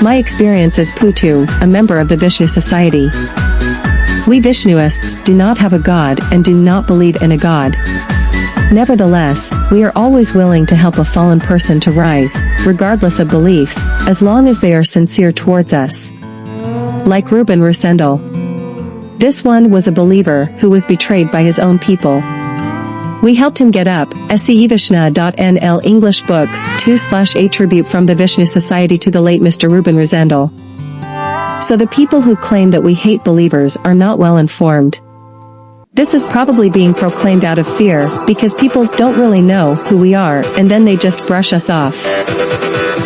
My experience as Putu, a member of the Vishnu Society. We Vishnuïsts do not have a god and do not believe in a god. Nevertheless, we are always willing to help a fallen person to rise, regardless of beliefs, as long as they are sincere towards us. Like Ruben Rosendal. This one was a believer who was betrayed by his own people. We helped him get up. SCEVishna.nl English Books 2/A Tribute from the Vishnu Society to the late Mr. Ruben Rosendal. So the people who claim that we hate believers are not well informed. This is probably being proclaimed out of fear, because people don't really know who we are and then they just brush us off.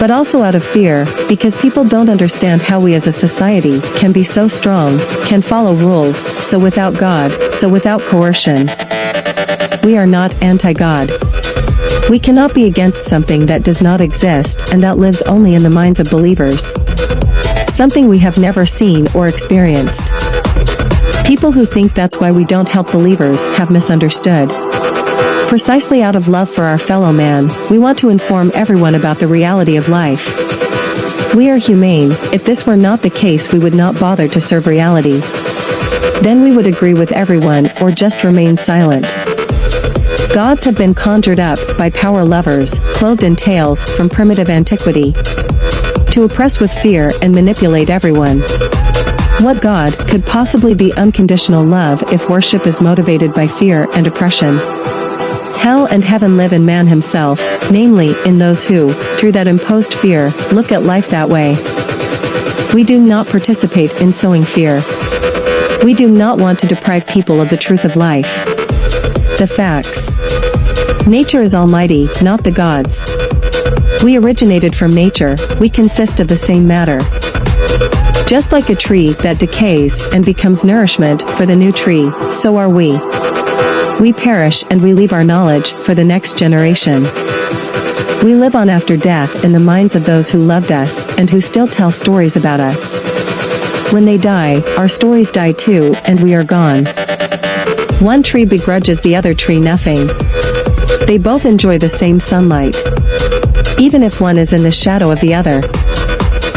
But also out of fear, because people don't understand how we as a society can be so strong, can follow rules, so without God, so without coercion. We are not anti-God. We cannot be against something that does not exist and that lives only in the minds of believers. Something we have never seen or experienced. People who think that's why we don't help believers have misunderstood. Precisely out of love for our fellow man, we want to inform everyone about the reality of life. We are humane. If this were not the case, we would not bother to serve reality. Then we would agree with everyone or just remain silent. Gods have been conjured up by power lovers, clothed in tails, from primitive antiquity, to oppress with fear and manipulate everyone. What God could possibly be unconditional love if worship is motivated by fear and oppression? Hell and heaven live in man himself, namely, in those who, through that imposed fear, look at life that way. We do not participate in sowing fear. We do not want to deprive people of the truth of life. The facts. Nature is almighty, not the gods. We originated from nature, we consist of the same matter. Just like a tree that decays and becomes nourishment for the new tree, so are we. We perish and we leave our knowledge for the next generation. We live on after death in the minds of those who loved us and who still tell stories about us. When they die, our stories die too, and we are gone. One tree begrudges the other tree nothing. They both enjoy the same sunlight. Even if one is in the shadow of the other.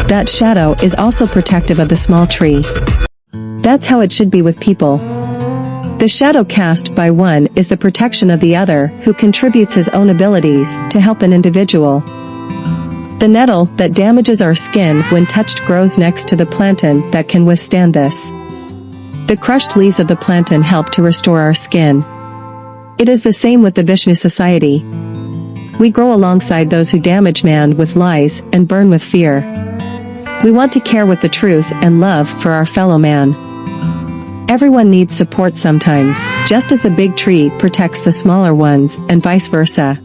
That shadow is also protective of the small tree. That's how it should be with people. The shadow cast by one is the protection of the other, who contributes his own abilities to help an individual. The nettle that damages our skin when touched grows next to the plantain that can withstand this. The crushed leaves of the plantain help to restore our skin. It is the same with the Vishnu Society. We grow alongside those who damage man with lies and burn with fear. We want to care with the truth and love for our fellow man. Everyone needs support sometimes, just as the big tree protects the smaller ones, and vice versa.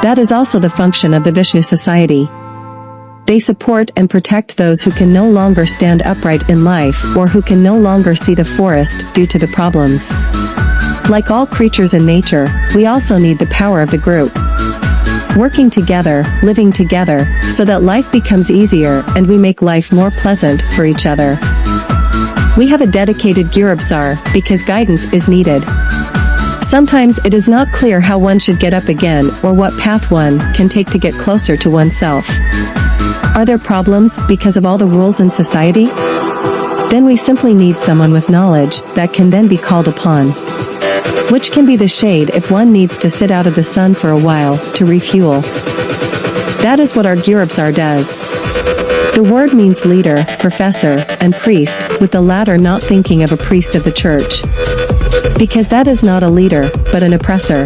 That is also the function of the Vishnu Society. They support and protect those who can no longer stand upright in life or who can no longer see the forest due to the problems. Like all creatures in nature, we also need the power of the group. Working together, living together, so that life becomes easier and we make life more pleasant for each other. We have a dedicated Gurubsar, because guidance is needed. Sometimes it is not clear how one should get up again or what path one can take to get closer to oneself. Are there problems because of all the rules in society? Then we simply need someone with knowledge that can then be called upon. Which can be the shade if one needs to sit out of the sun for a while to refuel. That is what our Gurubsar does. The word means leader, professor, and priest, with the latter not thinking of a priest of the church. Because that is not a leader, but an oppressor.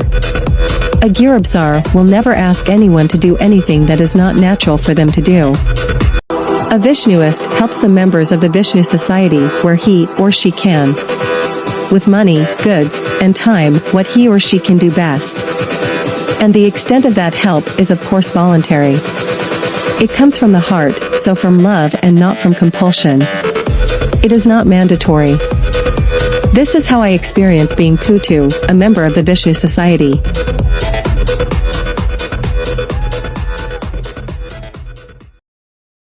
A Gurubsar will never ask anyone to do anything that is not natural for them to do. A Vishnuist helps the members of the Vishnu Society where he or she can. With money, goods, and time, what he or she can do best. And the extent of that help is of course voluntary. It comes from the heart, so from love and not from compulsion. It is not mandatory. This is how I experience being Putu, a member of the Vishnu Society.